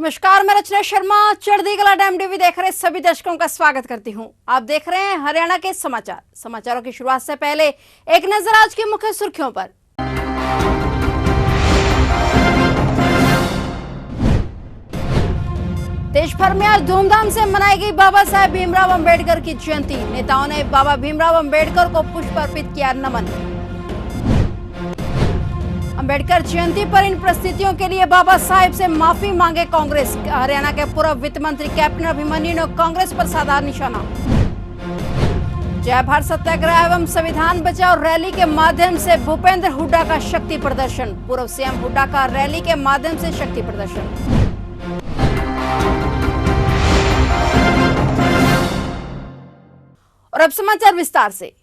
नमस्कार, मैं रचना शर्मा चढ़ती कला टाइम टीवी देख रहे सभी दर्शकों का स्वागत करती हूं। आप देख रहे हैं हरियाणा के समाचारों की शुरुआत से पहले एक नजर आज की मुख्य सुर्खियों पर। देश भर में आज धूमधाम से मनाई गई बाबा साहेब भीमराव अंबेडकर की जयंती। नेताओं ने बाबा भीमराव अंबेडकर को पुष्प अर्पित किया नमन। अंबेडकर जयंती पर इन परिस्थितियों के लिए बाबा साहेब से माफी मांगे कांग्रेस। हरियाणा के पूर्व वित्त मंत्री कैप्टन अभिमन्यु ने कांग्रेस पर साधा निशाना। जय भारत सत्याग्रह एवं संविधान बचाओ रैली के माध्यम से भूपेंद्र हुड्डा का शक्ति प्रदर्शन। पूर्व सीएम हुड्डा का रैली के माध्यम से शक्ति प्रदर्शन। और अब समाचार विस्तार से।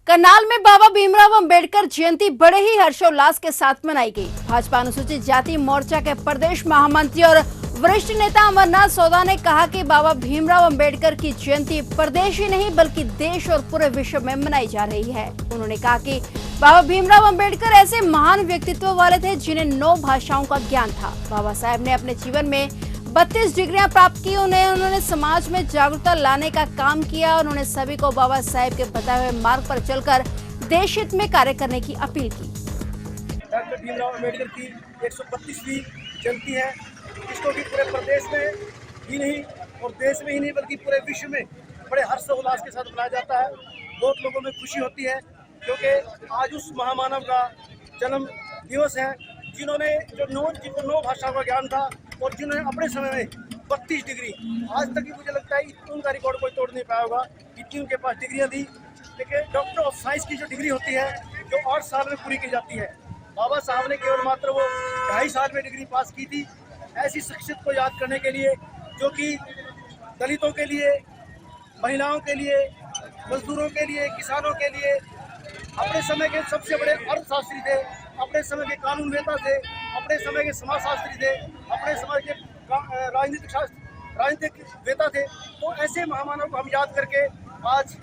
करनाल में बाबा भीमराव अंबेडकर जयंती बड़े ही हर्षोल्लास के साथ मनाई गई। भाजपा अनुसूचित जाति मोर्चा के प्रदेश महामंत्री और वरिष्ठ नेता अमरनाथ सौदा ने कहा कि बाबा भीमराव अंबेडकर की जयंती प्रदेश ही नहीं बल्कि देश और पूरे विश्व में मनाई जा रही है। उन्होंने कहा कि बाबा भीमराव अंबेडकर ऐसे महान व्यक्तित्व वाले थे जिन्हें 9 भाषाओं का ज्ञान था। बाबा साहेब ने अपने जीवन में 32 डिग्रियां प्राप्त की। उन्होंने समाज में जागरूकता लाने का काम किया। उन्होंने सभी को बाबा साहेब के बताए हुए मार्ग पर चलकर देश हित में कार्य करने की अपील की। डॉक्टर भीमराव अंबेडकर की 132वीं जयंती है, जिसको कि पूरे प्रदेश में ही नहीं और देश में ही नहीं बल्कि पूरे विश्व में बड़े हर्षोल्लास के साथ मनाया जाता है। बहुत लोगों में खुशी होती है क्योंकि आज उस महामानव का जन्म दिवस है जिन्होंने जिनको 9 भाषाओं का ज्ञान था और जिन्होंने अपने समय में 32 डिग्री, आज तक ही मुझे लगता है उनका रिकॉर्ड कोई तोड़ नहीं पाया होगा, इतनी उनके पास डिग्रियां थी। लेकिन डॉक्टर ऑफ साइंस की जो डिग्री होती है जो 8 साल में पूरी की जाती है, बाबा साहब ने केवल मात्र वो 2.5 साल में डिग्री पास की थी। ऐसी शख्सियत को याद करने के लिए जो कि दलितों के लिए, महिलाओं के लिए, मजदूरों के लिए, किसानों के लिए अपने समय के सबसे बड़े अर्थशास्त्री थे, अपने समय के कानून नेता थे, अपने समय के समाजशास्त्री थे, अपने समय के राजनीतिक नेता थे। तो ऐसे महामानव को हम याद करके आज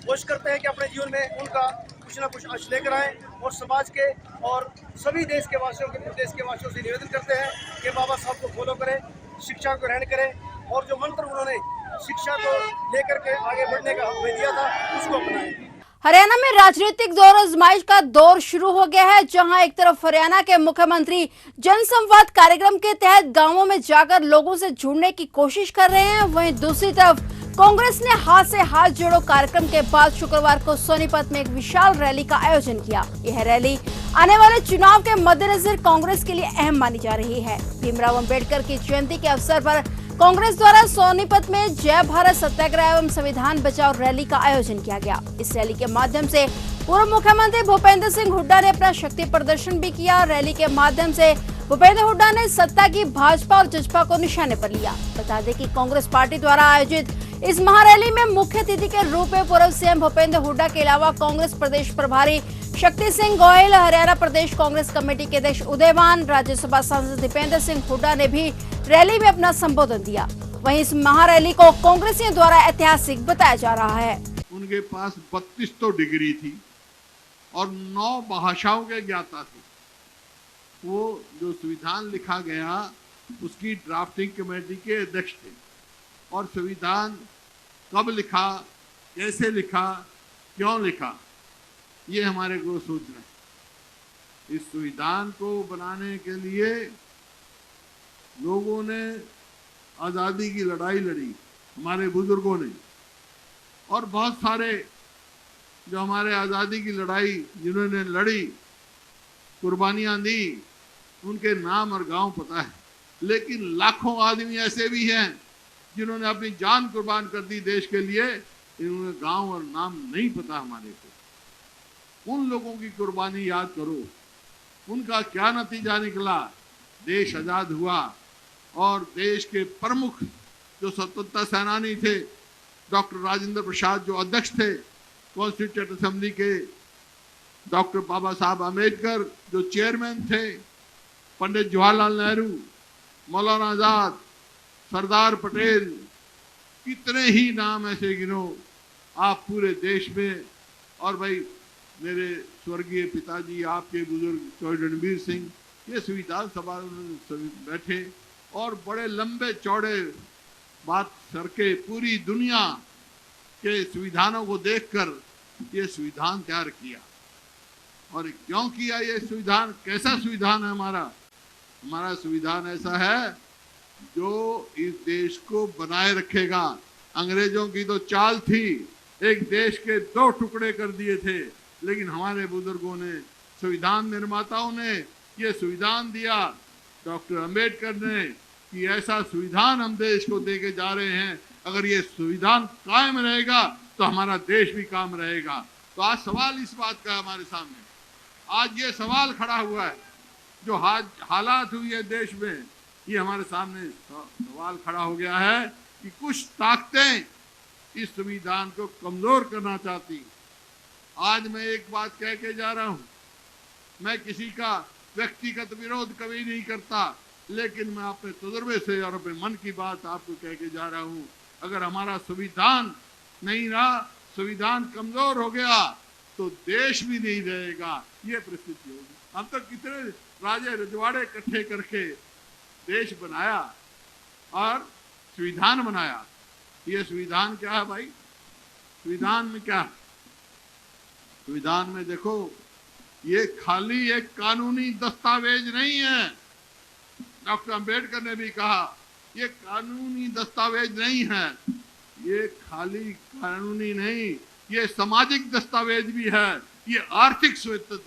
कोशिश करते हैं कि अपने जीवन में उनका कुछ ना कुछ अंश लेकर आएँ और समाज के और सभी देश के वासियों के प्रदेश के वासियों से निवेदन करते हैं कि बाबा साहब को फॉलो करें, शिक्षा को ग्रहण करें और जो मंत्र उन्होंने शिक्षा को लेकर के आगे बढ़ने का हमें दिया था उसको अपनाएं। हरियाणा में राजनीतिक दौर आजमाइश का दौर शुरू हो गया है, जहां एक तरफ हरियाणा के मुख्यमंत्री जनसंवाद कार्यक्रम के तहत गांवों में जाकर लोगों से जुड़ने की कोशिश कर रहे हैं, वहीं दूसरी तरफ कांग्रेस ने हाथ से हाथ जोड़ो कार्यक्रम के बाद शुक्रवार को सोनीपत में एक विशाल रैली का आयोजन किया। यह रैली आने वाले चुनाव के मद्देनजर कांग्रेस के लिए अहम मानी जा रही है। भीमराव अंबेडकर की जयंती के अवसर पर कांग्रेस द्वारा सोनीपत में जय भारत सत्याग्रह एवं संविधान बचाओ रैली का आयोजन किया गया। इस रैली के माध्यम से पूर्व मुख्यमंत्री भूपेंद्र सिंह हुड्डा ने अपना शक्ति प्रदर्शन भी किया। रैली के माध्यम से भूपेंद्र हुड्डा ने सत्ता की भाजपा और जसपा को निशाने पर लिया। बता दें कि कांग्रेस पार्टी द्वारा आयोजित इस महारैली में मुख्य अतिथि के रूप में पूर्व सीएम भूपेंद्र हुड्डा के अलावा कांग्रेस प्रदेश प्रभारी शक्ति सिंह गोयल, हरियाणा प्रदेश कांग्रेस कमेटी के अध्यक्ष उदयवान, राज्यसभा सांसद दीपेंद्र सिंह हुड्डा ने भी रैली में अपना संबोधन दिया। वहीं इस महारैली को कांग्रेसियों द्वारा ऐतिहासिक बताया जा रहा है। उनके पास 32 तो डिग्री थी और 9 भाषाओं के ज्ञाता थे। वो जो संविधान लिखा गया उसकी ड्राफ्टिंग कमेटी के अध्यक्ष थे और संविधान कब लिखा, कैसे लिखा, क्यों लिखा, ये हमारे को सोचना है। इस संविधान को बनाने के लिए लोगों ने आज़ादी की लड़ाई लड़ी, हमारे बुजुर्गों ने, और बहुत सारे जो हमारे आज़ादी की लड़ाई जिन्होंने लड़ी, कुर्बानियां दी, उनके नाम और गांव पता है। लेकिन लाखों आदमी ऐसे भी हैं जिन्होंने अपनी जान कुर्बान कर दी देश के लिए, इन्होंने गांव और नाम नहीं पता हमारे को। उन लोगों की कुर्बानी याद करो, उनका क्या नतीजा निकला। देश आज़ाद हुआ और देश के प्रमुख जो स्वतंत्रता सेनानी थे, डॉक्टर राजेंद्र प्रसाद जो अध्यक्ष थे कॉन्स्टिट्यूंट असेंबली के, डॉक्टर बाबा साहब आम्बेडकर जो चेयरमैन थे, पंडित जवाहरलाल नेहरू, मौलाना आजाद, सरदार पटेल, कितने ही नाम ऐसे गिनो आप पूरे देश में। और भाई मेरे स्वर्गीय पिताजी, आपके बुजुर्ग चौधरी रणबीर सिंह, ये संविधान सभा में बैठे और बड़े लंबे चौड़े बात करके पूरी दुनिया के संविधानों को देखकर ये संविधान तैयार किया। और क्यों किया ये संविधान? कैसा संविधान है हमारा? हमारा संविधान ऐसा है जो इस देश को बनाए रखेगा। अंग्रेजों की तो चाल थी, एक देश के 2 टुकड़े कर दिए थे, लेकिन हमारे बुजुर्गों ने, संविधान निर्माताओं ने ये संविधान दिया, डॉक्टर अंबेडकर ने, कि ऐसा संविधान हम देश को देके जा रहे हैं। अगर ये संविधान कायम रहेगा तो हमारा देश भी कायम रहेगा। तो आज सवाल इस बात का हमारे सामने, आज ये सवाल खड़ा हुआ है, जो हालात हुई है देश में, ये हमारे सामने सवाल खड़ा हो गया है कि कुछ ताकतें इस संविधान को कमजोर करना चाहती। आज मैं एक बात कह के जा रहा हूं, मैं किसी का व्यक्तिगत विरोध कभी नहीं करता, लेकिन मैं अपने तजुर्बे से और अपने मन की बात आपको कह के जा रहा हूं। अगर हमारा संविधान नहीं रहा, संविधान कमजोर हो गया, तो देश भी नहीं रहेगा, ये परिस्थिति होगी। हम तो कितने राजे रजवाड़े इकट्ठे करके देश बनाया और संविधान बनाया। ये संविधान क्या है भाई? संविधान में क्या है? संविधान में देखो, ये खाली एक कानूनी दस्तावेज नहीं है। डॉक्टर अंबेडकर ने भी कहा ये कानूनी दस्तावेज नहीं है, ये खाली कानूनी नहीं, ये सामाजिक दस्तावेज भी है, ये आर्थिक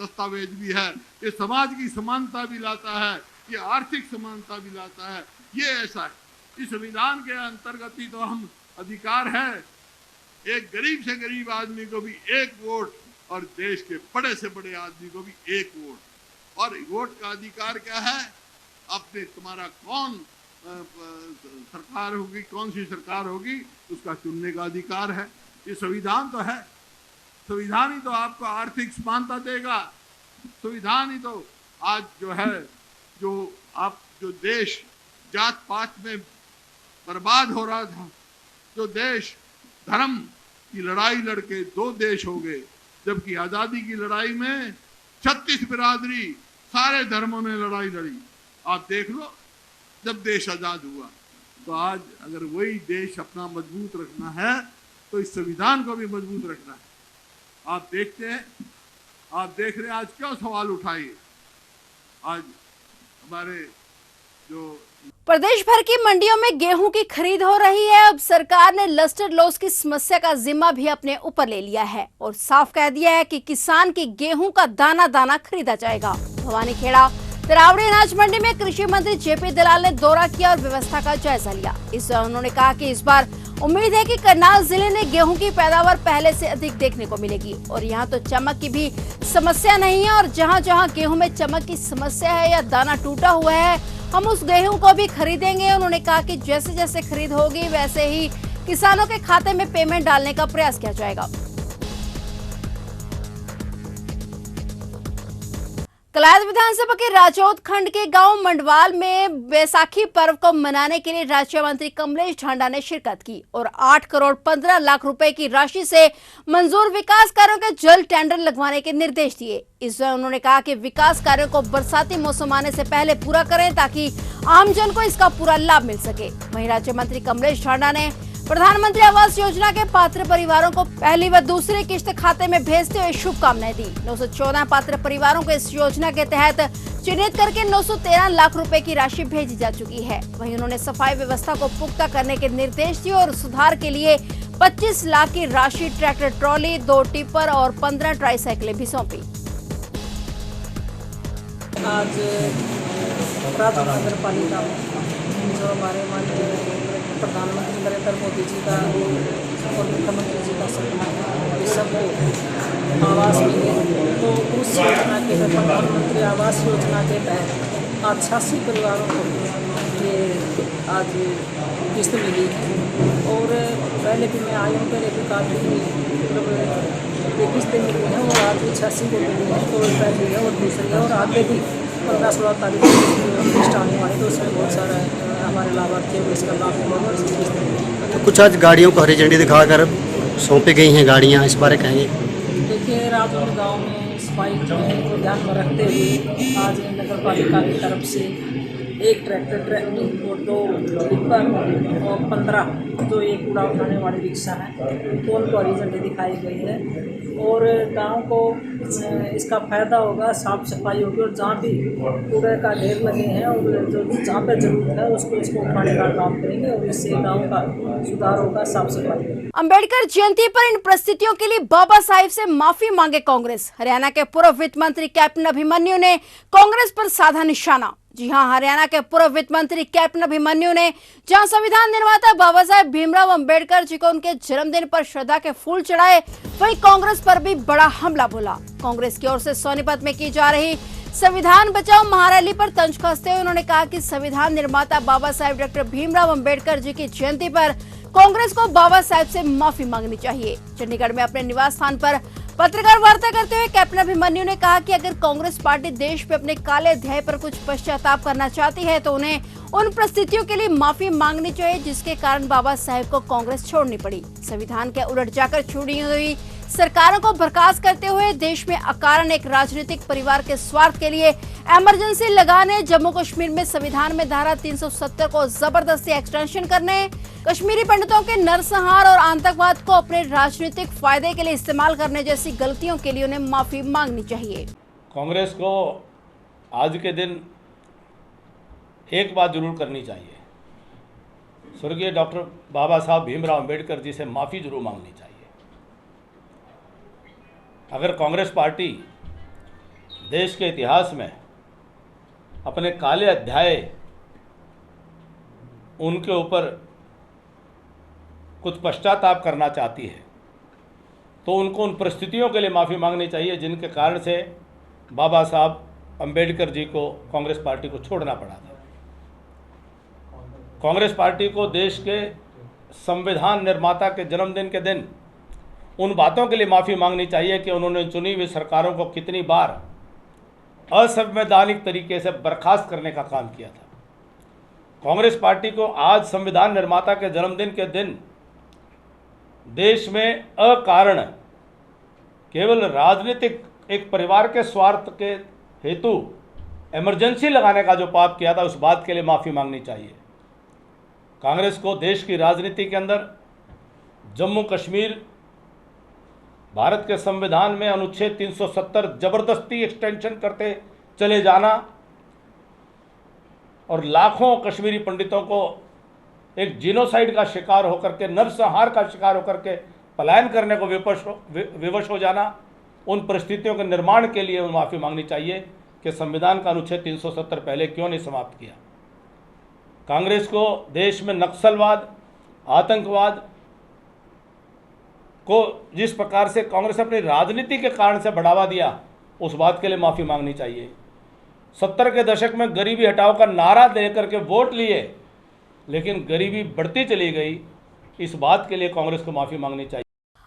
दस्तावेज भी है, ये समाज की समानता भी लाता है, ये आर्थिक समानता भी लाता है। ये ऐसा है। इस संविधान के अंतर्गत ही तो हम अधिकार है, एक गरीब से गरीब आदमी को भी 1 वोट और देश के बड़े से बड़े आदमी को भी 1 वोट। और वोट का अधिकार क्या है? अपने तुम्हारा कौन सरकार होगी, कौन सी सरकार होगी, उसका चुनने का अधिकार है। ये संविधान तो है। संविधान ही तो आपको आर्थिक समानता देगा। संविधान ही तो आज जो है, जो देश जात पात में बर्बाद हो रहा था, जो देश धर्म की लड़ाई लड़के 2 देश हो गए, जबकि आजादी की लड़ाई में 36 बिरादरी सारे धर्मों ने लड़ाई लड़ी। आप देख लो, जब देश आजाद हुआ, तो आज अगर वही देश अपना मजबूत रखना है तो इस संविधान को भी मजबूत रखना है। आप देखते हैं, आप देख रहे हैं आज क्यों सवाल उठाए। आज हमारे जो प्रदेश भर की मंडियों में गेहूं की खरीद हो रही है। अब सरकार ने लस्टर लॉस की समस्या का जिम्मा भी अपने ऊपर ले लिया है और साफ कह दिया है कि किसान की गेहूं का दाना दाना खरीदा जाएगा। भवानीखेड़ा तरावड़ी अनाज मंडी में कृषि मंत्री जेपी दलाल ने दौरा किया और व्यवस्था का जायजा लिया। इस दौरान उन्होंने कहा कि इस बार उम्मीद है कि करनाल जिले में गेहूं की पैदावार पहले से अधिक देखने को मिलेगी और यहां तो चमक की भी समस्या नहीं है और जहां जहां गेहूं में चमक की समस्या है या दाना टूटा हुआ है, हम उस गेहूं को भी खरीदेंगे। उन्होंने कहा कि जैसे जैसे खरीद होगी वैसे ही किसानों के खाते में पेमेंट डालने का प्रयास किया जाएगा। कलायत विधानसभा के राजौत खंड के गांव मंडवाल में बैसाखी पर्व को मनाने के लिए राज्य मंत्री कमलेश ढांडा ने शिरकत की और 8 करोड़ 15 लाख रुपए की राशि से मंजूर विकास कार्यों के जल्द टेंडर लगवाने के निर्देश दिए। इस दौरान उन्होंने कहा कि विकास कार्यों को बरसाती मौसम आने से पहले पूरा करें ताकि आमजन को इसका पूरा लाभ मिल सके। वहीं राज्य मंत्री कमलेश ढांडा ने प्रधानमंत्री आवास योजना के पात्र परिवारों को पहली व दूसरी किश्त खाते में भेजते हुए शुभकामनाएं दी। 914 पात्र परिवारों को इस योजना के तहत चिन्हित करके 913 लाख रुपए की राशि भेजी जा चुकी है। वहीं उन्होंने सफाई व्यवस्था को पुख्ता करने के निर्देश दिए और सुधार के लिए 25 लाख की राशि ट्रैक्टर ट्रॉली, 2 टिपर और 15 ट्राईसाइकिलें भी सौंपी। आज राजौत नगर पालिका में जो हमारे माननीय प्रधानमंत्री नरेंद्र मोदी जी का और मुख्यमंत्री जी का सपना है कि सबको आवास मिले, तो उस योजना के प्रधानमंत्री आवास योजना के तहत आज 86 परिवारों को ये आज किस्त मिली है। और पहले भी मैं आई हूँ, पहले भी काफ़ी मतलब किस्तें मिली हैं और आज भी 86 को मिली है। तो पहली है और दूसरी है और आगे भी 15-16 तारीख को किस्त आने वाली, तो उसमें बहुत सारा हमारे लाभार्थी को इसका लाभ मिलेगा। तो कुछ आज गाड़ियों को हरी झंडी दिखाकर सौंपी गई हैं गाड़ियां, इस बारे कहेंगे। देखिए, राजौत गांव में सफाई को ध्यान में रखते हुए आज नगर पालिका की तरफ से एक ट्रैक्टर और 2 टिप्पर और 15 जो ये कूड़ा उठाने वाली रिक्शा है तो उनको हरी झंडी दिखाई गई है। और गांव को इसका फ़ायदा होगा, साफ सफाई होगी और जहाँ भी कूड़े का ढेर लगे हैं और जो जहाँ पर जरूरत है उसको उठाने का काम करेंगे और इससे गांव का सुधार होगा, साफ सफाई। अंबेडकर जयंती पर इन परिस्थितियों के लिए बाबा साहिब से माफी मांगे कांग्रेस। हरियाणा के पूर्व वित्त मंत्री कैप्टन अभिमन्यु ने कांग्रेस पर साधा निशाना। जी हां, हरियाणा के पूर्व वित्त मंत्री कैप्टन अभिमन्यु ने जहां संविधान निर्माता बाबा साहेब भीमराव अंबेडकर जी को उनके जन्मदिन पर श्रद्धा के फूल चढ़ाए, वहीं कांग्रेस पर भी बड़ा हमला बोला। कांग्रेस की ओर से सोनीपत में की जा रही संविधान बचाओ महारैली पर तंज कसते हुए उन्होंने कहा कि संविधान निर्माता बाबा साहेब डॉक्टर भीमराव अंबेडकर जी की जयंती पर कांग्रेस को बाबा साहेब से माफी मांगनी चाहिए। चंडीगढ़ में अपने निवास स्थान पर पत्रकार वार्ता करते हुए कैप्टन अभिमन्यु ने कहा कि अगर कांग्रेस पार्टी देश पे अपने काले अध्याय पर कुछ पश्चाताप करना चाहती है तो उन्हें उन परिस्थितियों के लिए माफी मांगनी चाहिए जिसके कारण बाबा साहेब को कांग्रेस छोड़नी पड़ी। संविधान के उलट जाकर चुनी हुई सरकारों को बर्खास्त करते हुए देश में अकारण एक राजनीतिक परिवार के स्वार्थ के लिए इमरजेंसी लगाने, जम्मू कश्मीर में संविधान में धारा 370 को जबरदस्ती एक्सटेंशन करने, कश्मीरी पंडितों के नरसंहार और आतंकवाद को अपने राजनीतिक फायदे के लिए इस्तेमाल करने जैसी गलतियों के लिए उन्हें माफी मांगनी चाहिए। कांग्रेस को आज के दिन एक बात जरूर करनी चाहिए, स्वर्गीय डॉक्टर बाबा साहब भीमराव अंबेडकर जी से माफ़ी जरूर मांगनी चाहिए। अगर कांग्रेस पार्टी देश के इतिहास में अपने काले अध्याय उनके ऊपर कुछ पश्चाताप करना चाहती है तो उनको उन परिस्थितियों के लिए माफ़ी मांगनी चाहिए जिनके कारण से बाबा साहब अंबेडकर जी को कांग्रेस पार्टी को छोड़ना पड़ा था। कांग्रेस पार्टी को देश के संविधान निर्माता के जन्मदिन के दिन उन बातों के लिए माफ़ी मांगनी चाहिए कि उन्होंने चुनी हुई सरकारों को कितनी बार असंवैधानिक तरीके से बर्खास्त करने का काम किया था। कांग्रेस पार्टी को आज संविधान निर्माता के जन्मदिन के दिन देश में अकारण केवल राजनीतिक एक परिवार के स्वार्थ के हेतु इमरजेंसी लगाने का जो पाप किया था उस बात के लिए माफ़ी मांगनी चाहिए। कांग्रेस को देश की राजनीति के अंदर जम्मू कश्मीर भारत के संविधान में अनुच्छेद 370 जबरदस्ती एक्सटेंशन करते चले जाना और लाखों कश्मीरी पंडितों को एक जीनोसाइड का शिकार होकर के, नरसंहार का शिकार होकर के पलायन करने को विवश हो जाना, उन परिस्थितियों के निर्माण के लिए माफ़ी मांगनी चाहिए कि संविधान का अनुच्छेद 370 पहले क्यों नहीं समाप्त किया। कांग्रेस को देश में नक्सलवाद, आतंकवाद को जिस प्रकार से कांग्रेस अपनी राजनीति के कारण से बढ़ावा दिया उस बात के लिए माफ़ी मांगनी चाहिए। 70 के दशक में गरीबी हटाओ का नारा दे करके वोट लिए लेकिन गरीबी बढ़ती चली गई, इस बात के लिए कांग्रेस को माफ़ी मांगनी चाहिए।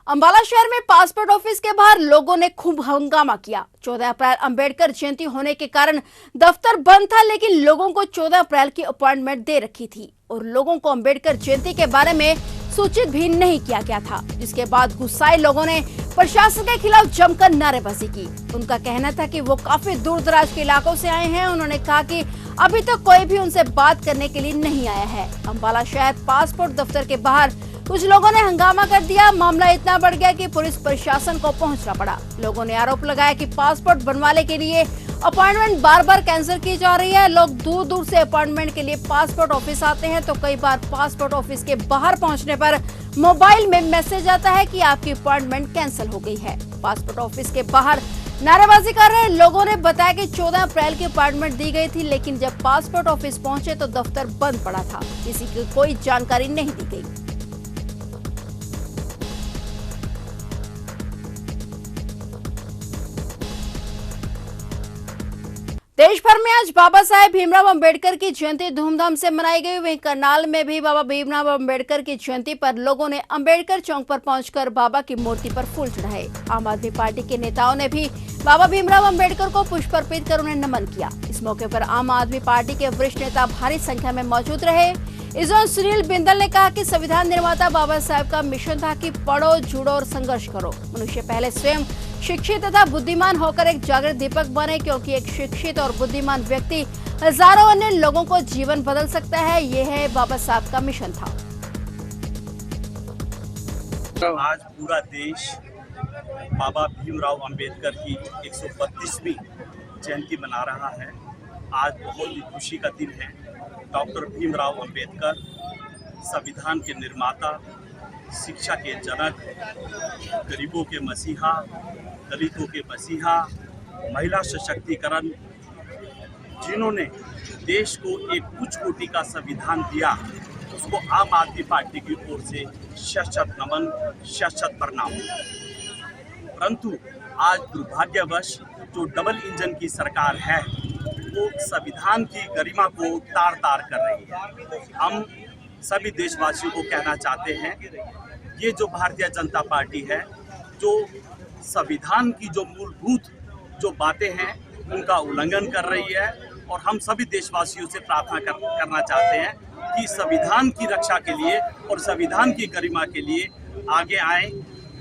अंबाला शहर में पासपोर्ट ऑफिस के बाहर लोगों ने खूब हंगामा किया। 14 अप्रैल अंबेडकर जयंती होने के कारण दफ्तर बंद था लेकिन लोगों को 14 अप्रैल की अपॉइंटमेंट दे रखी थी और लोगों को अंबेडकर जयंती के बारे में सूचित भी नहीं किया गया था, जिसके बाद गुस्साए लोगों ने प्रशासन के खिलाफ जमकर नारेबाजी की। उनका कहना था कि वो काफी दूर दराज के इलाकों से आए हैं। उन्होंने कहा कि अभी तक कोई भी उनसे बात करने के लिए नहीं आया है। अंबाला शहर पासपोर्ट दफ्तर के बाहर कुछ लोगों ने हंगामा कर दिया। मामला इतना बढ़ गया कि पुलिस प्रशासन को पहुंचना पड़ा। लोगों ने आरोप लगाया कि पासपोर्ट बनवाने के लिए अपॉइंटमेंट बार बार कैंसिल की जा रही है। लोग दूर दूर से अपॉइंटमेंट के लिए पासपोर्ट ऑफिस आते हैं तो कई बार पासपोर्ट ऑफिस के बाहर पहुंचने पर मोबाइल में मैसेज आता है कि आपकी अपॉइंटमेंट कैंसिल हो गई है। पासपोर्ट ऑफिस के बाहर नारेबाजी कर रहे लोगों ने बताया कि 14 अप्रैल की अपॉइंटमेंट दी गई थी लेकिन जब पासपोर्ट ऑफिस पहुंचे तो दफ्तर बंद पड़ा था, किसी की कोई जानकारी नहीं दी गई। देश भर में आज बाबा साहेब भीमराव अंबेडकर की जयंती धूमधाम से मनाई गई। वहीं करनाल में भी बाबा भीमराव अंबेडकर की जयंती पर लोगों ने अंबेडकर चौक पर पहुंचकर बाबा की मूर्ति पर फूल चढ़ाए। आम आदमी पार्टी के नेताओं ने भी बाबा भीमराव अंबेडकर को पुष्प अर्पित कर उन्हें नमन किया। इस मौके पर आम आदमी पार्टी के वरिष्ठ नेता भारी संख्या में मौजूद रहे। इस दौरान सुनील बिंदल ने कहा कि संविधान निर्माता बाबा साहेब का मिशन था कि पढ़ो, जुड़ो और संघर्ष करो। मनुष्य पहले स्वयं शिक्षित तथा बुद्धिमान होकर एक जागृत दीपक बने, क्योंकि एक शिक्षित और बुद्धिमान व्यक्ति हजारों अन्य लोगों को जीवन बदल सकता है। ये है बाबा साहब का मिशन था। आज पूरा देश बाबा भीमराव अंबेडकर की 132वीं जयंती मना रहा है। आज बहुत ही खुशी का दिन है। डॉक्टर भीमराव अंबेडकर संविधान के निर्माता, शिक्षा के जनक, गरीबों के मसीहा, दलितों के मसीहा, महिला सशक्तिकरण, जिन्होंने देश को एक उच्च कोटि का संविधान दिया, उसको आम आदमी पार्टी की ओर से शत नमन, शत प्रणाम। परंतु आज दुर्भाग्यवश जो डबल इंजन की सरकार है वो संविधान की गरिमा को तार तार कर रही है। हम सभी देशवासियों को कहना चाहते हैं, ये जो भारतीय जनता पार्टी है, जो संविधान की जो मूलभूत जो बातें हैं उनका उल्लंघन कर रही है। और हम सभी देशवासियों से प्रार्थना करना चाहते हैं कि संविधान की रक्षा के लिए और संविधान की गरिमा के लिए आगे आएं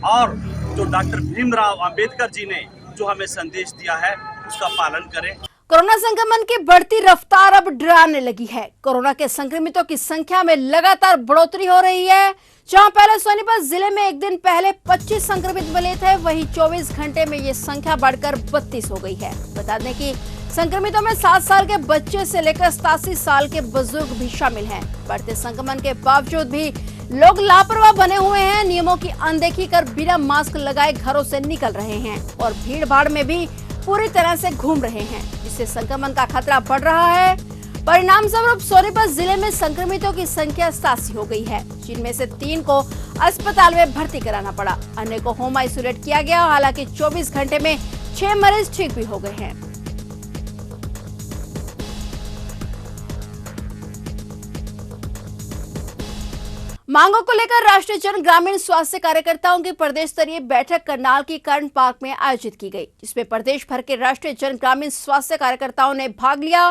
और जो डॉक्टर भीमराव अंबेडकर जी ने जो हमें संदेश दिया है उसका पालन करें। कोरोना संक्रमण की बढ़ती रफ्तार अब डराने लगी है। कोरोना के संक्रमितों की संख्या में लगातार बढ़ोतरी हो रही है। जहां पहले सोनीपत जिले में एक दिन पहले 25 संक्रमित मिले थे, वहीं 24 घंटे में ये संख्या बढ़कर 32 हो गई है। बता दें कि संक्रमितों में 7 साल के बच्चे से लेकर 87 साल के बुजुर्ग भी शामिल हैं। बढ़ते संक्रमण के बावजूद भी लोग लापरवाह बने हुए हैं। नियमों की अनदेखी कर बिना मास्क लगाए घरों से निकल रहे हैं और भीड़ भाड़ में भी पूरी तरह से घूम रहे हैं, जिससे संक्रमण का खतरा बढ़ रहा है। परिणाम स्वरूप सोनीपत जिले में संक्रमितों की संख्या 87 हो गई है, जिनमें से 3 को अस्पताल में भर्ती कराना पड़ा। अन्य को होम आइसोलेट किया गया। हालांकि 24 घंटे में 6 मरीज ठीक भी हो गए हैं। मांगों को लेकर राष्ट्रीय जन ग्रामीण स्वास्थ्य कार्यकर्ताओं की प्रदेश स्तरीय बैठक करनाल की कर्ण पार्क में आयोजित की गई, जिसमें प्रदेश भर के राष्ट्रीय जन ग्रामीण स्वास्थ्य कार्यकर्ताओं ने भाग लिया।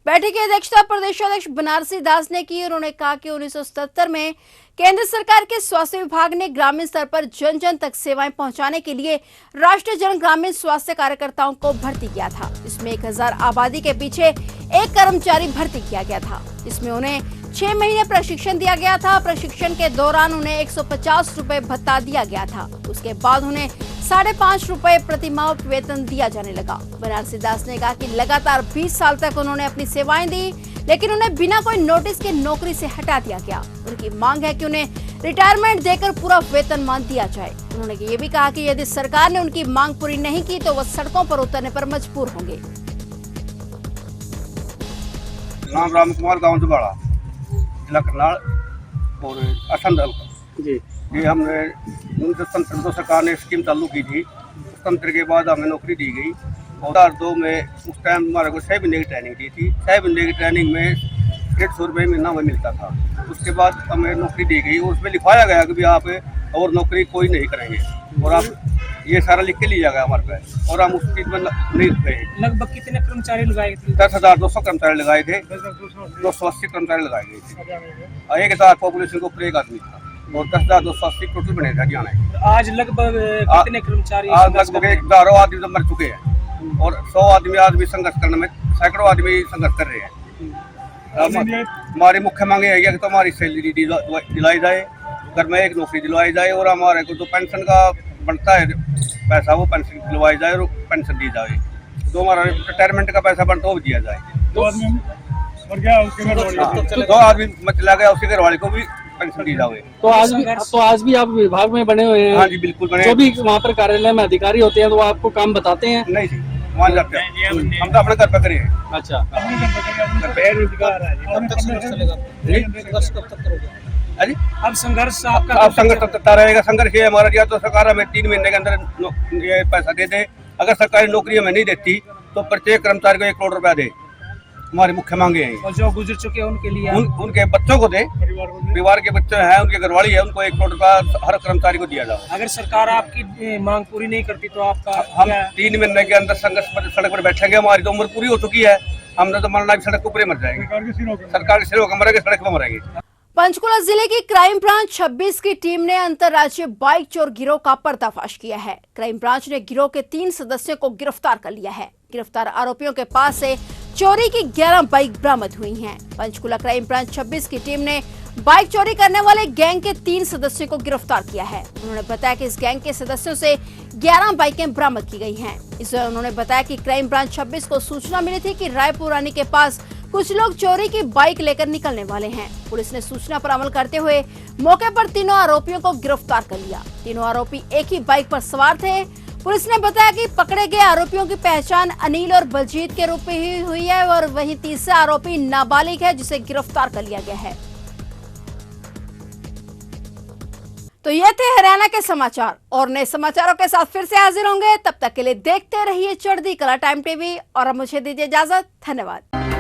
बैठक की अध्यक्षता प्रदेशाध्यक्ष बनारसी दास ने की। उन्होंने कहा कि 1977 में केंद्र सरकार के स्वास्थ्य विभाग ने ग्रामीण स्तर पर जन जन तक सेवाएं पहुंचाने के लिए राष्ट्रीय जन ग्रामीण स्वास्थ्य कार्यकर्ताओं को भर्ती किया था। इसमें 1000 आबादी के पीछे एक कर्मचारी भर्ती किया गया था। इसमें उन्हें 6 महीने प्रशिक्षण दिया गया था। प्रशिक्षण के दौरान उन्हें 150 रुपए भत्ता दिया गया था। उसके बाद उन्हें 5.5 रुपए प्रति माह वेतन दिया जाने लगा। बनारसी दास ने कहा कि लगातार 20 साल तक उन्होंने अपनी सेवाएं दी, लेकिन उन्हें बिना कोई नोटिस के नौकरी से हटा दिया गया। उनकी मांग है कि उन्हें रिटायरमेंट देकर पूरा वेतनमान दिया जाए। उन्होंने ये भी कहा कि यदि सरकार ने उनकी मांग पूरी नहीं की तो वह सड़कों पर उतरने पर मजबूर होंगे। नाम राम कुमार, गाँव जुबाड़ा, जिला करनाल और असम दल जी। ये हमने 1977 सरकार ने स्कीम चालू की थी। उस तंत्र के बाद हमें नौकरी दी गई। 2002 में उस टाइम हमारे को 6 महीने की ट्रेनिंग दी थी। 6 महीने की ट्रेनिंग में 150 रुपये महीना हमें मिलता था। उसके बाद हमें नौकरी दी गई और उसमें लिखवाया गया कि भी आप और नौकरी कोई नहीं करेंगे और आप ये सारा लिख के लिया गया हमारे पे और हम उस चीज़ में नहीं गए। लगभग कितने कर्मचारी लगाए थे? 10,200 कर्मचारी लगाए थे। 280 कर्मचारी लगाए गए थे। 1,000 पॉपुलेशन को ऊपर एक आदमी था और 10,280 टोटल बने थे हरियाणा। आज लगभग कितने कर्मचारी? आज लगभग 11 आदमी तो मर चुके हैं और 100 आदमी आज भी संघर्ष करने में, सैकड़ों आदमी संघर्ष कर रहे हैं। हमारी मुख्य मांगे है कि तो हमारी सैलरी दिलाई जाए, घर में एक नौकरी दिलवाई जाए और हमारे को जो पेंशन का बनता है पैसा वो पेंशन दिलवाई जाए और पेंशन दी जाए। जो हमारा रिटायरमेंट का पैसा बनता है वो दिया जाए। 2 आदमी चला गया, उसके घर वाले को भी पेंशन दी जाए। तो आज भी आप विभाग में बने हुए हैं? हाँ जी बिल्कुल बने। जो भी वहाँ पर कार्यालय में अधिकारी होते हैं तो वो आपको काम बताते हैं? नहीं जी, वहाँ जाते हैं, हम तो अपने घर पे करें। अच्छा, अब संघर्ष आपका अब संघर्ष तब रहेगा। संघर्ष ये हमारा, या तो सरकार हमें 3 महीने के अंदर ये पैसा दे दे। अगर सरकारी नौकरी हमें नहीं देती तो प्रत्येक कर्मचारी को 1 करोड़ रुपया दे। हमारी मुख्य मांगे हैं। और जो गुजर चुके हैं उनके लिए उनके बच्चों को दे, परिवार के बच्चे हैं, उनके घरवाली है, उनको 1 करोड़ रुपया हर कर्मचारी को दिया जाए। अगर सरकार आपकी मांग पूरी नहीं करती तो आपका हम 3 महीने के अंदर संघर्ष पर सड़क पर बैठेंगे। हमारी तो उम्र पूरी हो चुकी है, हमने तो मरना भी सड़क के ऊपर मर जाएंगे। सरकार के सिर होकर मरेंगे, सड़क पर मरेंगे। पंचकुला जिले की क्राइम ब्रांच 26 की टीम ने अंतर्राज्यीय बाइक चोर गिरोह का पर्दाफाश किया है। क्राइम ब्रांच ने गिरोह के 3 सदस्यों को गिरफ्तार कर लिया है। गिरफ्तार आरोपियों के पास से चोरी की 11 बाइक बरामद हुई हैं। पंचकुला क्राइम ब्रांच 26 की टीम ने बाइक चोरी करने वाले गैंग के 3 सदस्यों को गिरफ्तार किया है। उन्होंने बताया कि इस गैंग के सदस्यों से 11 बाइकें बरामद की गई हैं। इसमें उन्होंने बताया कि क्राइम ब्रांच 26 को सूचना मिली थी कि रायपुर रानी के पास कुछ लोग चोरी की बाइक लेकर निकलने वाले हैं। पुलिस ने सूचना पर अमल करते हुए मौके पर तीनों आरोपियों को गिरफ्तार कर लिया। तीनों आरोपी एक ही बाइक पर सवार थे। पुलिस ने बताया कि पकड़े गए आरोपियों की पहचान अनिल और बलजीत के रूप में ही हुई है और वहीं तीसरा आरोपी नाबालिग है जिसे गिरफ्तार कर लिया गया है। तो ये थे हरियाणा के समाचार और नए समाचारों के साथ फिर से हाजिर होंगे। तब तक के लिए देखते रहिए चढ़ती कला टाइम टीवी और अब मुझे दीजिए इजाजत। धन्यवाद।